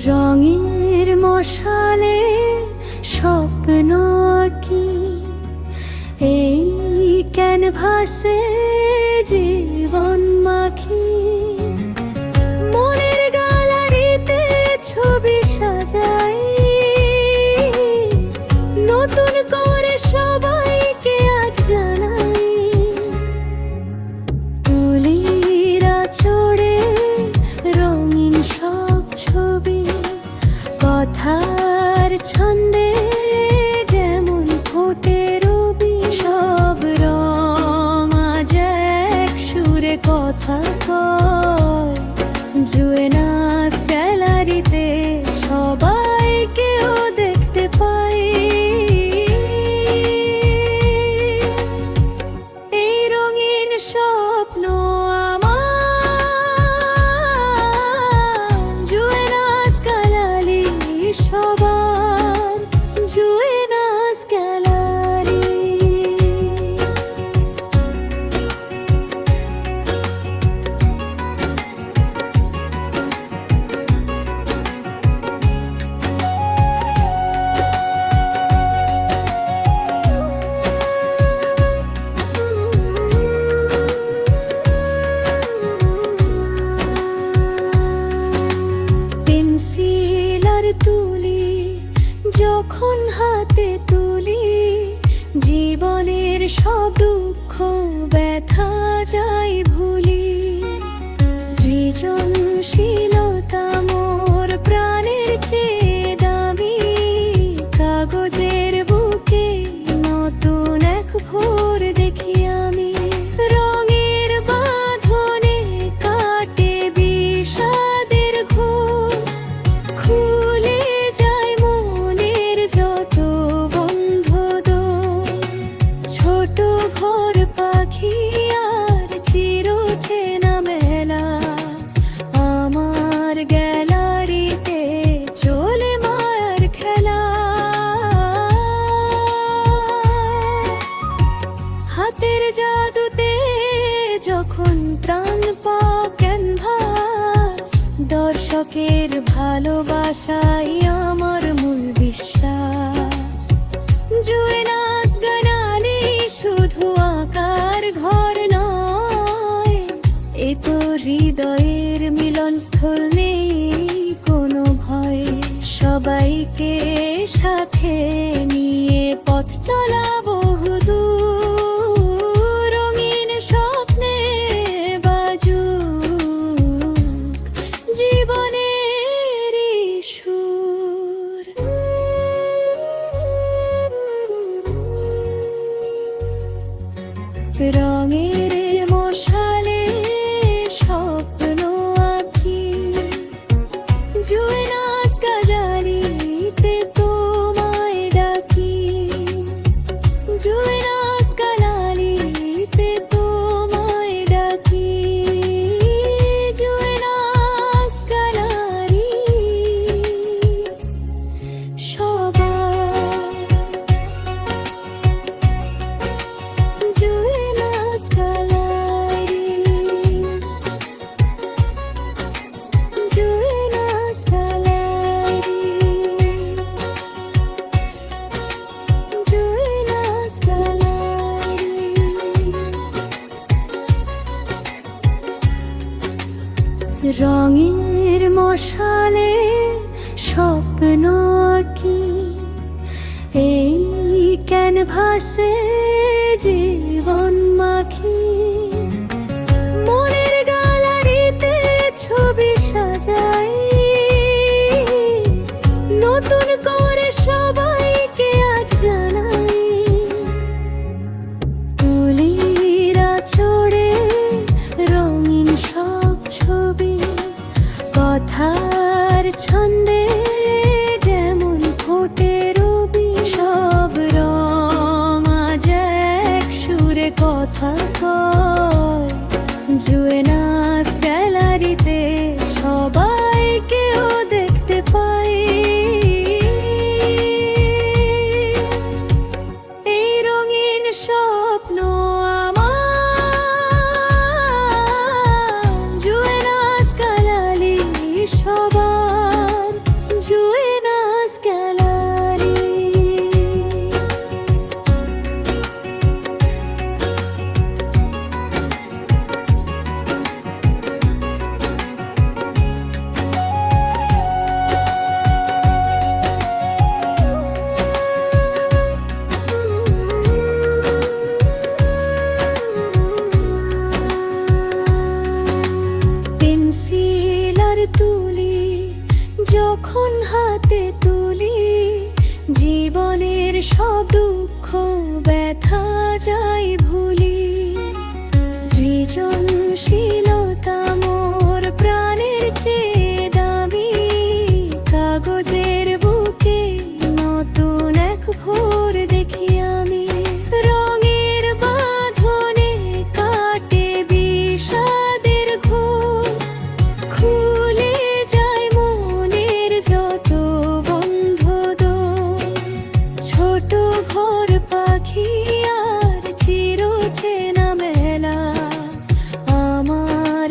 রঙের মশালে স্বপ্ন আঁকি এই ক্যানভাসে জীবন মাখি। মনের গ্যালারিতে ছবি সাজাই নতুন করে সবাইকে আজ জানাই। তুলিরা চড়ে রঙিন সব ছবি কথার ছন্দে যেমন ফোটে রবি। সব রং আজ এক সুরে কথা কয়। জুয়েনাস গ্যালারিতে সবাইকেও দেখতে পাই। এই রঙিন স্বপ্ন সবার জুয়েনাস গ্যালারি। পেন্সিল আর তুলি যখন হাতে তুলি জীবনের সব দুঃখ ব্যথা যাই ভুলি। সৃজনশীলতা মোর প্রাণের চেয়ে দামি। কাগজের বুকে নতুন এক ভোর দেখি আমি। রঙের বাঁধনে কাটে বিষাদের ঘোর। খুলে যায় মনের যত বন্ধ দোর। ছোট ঘর পাখি আর চিরচেনা মেলা আমার গ্যালারিতে চলে মায়ার খেলা। হাতের জাদুতে যখন প্রাণ পাও ক্যানভাস। দর্শকের ভালোবাসাই আমার মূল বিশ্বাস। জুয়েনাস গ্যালারি শুধু আঁকার ঘর নয়, এ তো হৃদয়ের মিলনস্থল। নেই কোনো ভয়, সবাইকে সাথে নিয়ে পথ চলা বহুদূর। রঙিন স্বপ্নে বাজুক জীবনের সুর। রঙের মশালে স্বপ্ন আঁকি জুয়েনাস গ্যালারিতে তোমায় ডাকি। জুয়েনাস গ্যালারিতে তোমায় ডাকি। জুয়েনাস গ্যালারি সবার জুয়েনাস গ্যালারি। জুয়েনাস গ্যালারি। জুয়েনাস গ্যালারি। রঙের মশালে স্বপ্ন আঁকি এই ক্যানভাসে জীবন মাখি। মনের গ্যালারিতে ছবি সাজাই নতুন করে সবাইকে আজ জানাই। তুলিরা চড়ে রঙিন সব ছবি কথার ছন্দে যেমন ফোটে রবি। সব রং আজ এক সুরে কথা কয়। জুয়েনাস গ্যালারিতে সবাইকেও দেখতে পাই। এই রঙিন স্বপ্ন আমার জুয়েনাস গ্যালারি সবার সব দুঃখ ব্যথা যাই ভুলি, সৃজনশীলতা মোর প্রাণের চেয়ে দামি। কাগজের বুকে নতুন এক ভোর দেখি আমি, রঙের বাঁধনে কাটে বিষাদের ঘোর, খুলে যায় মনের যত বন্ধ দোর। ছোট ঘর পাখি আর চিরচেনা মেলা, আমার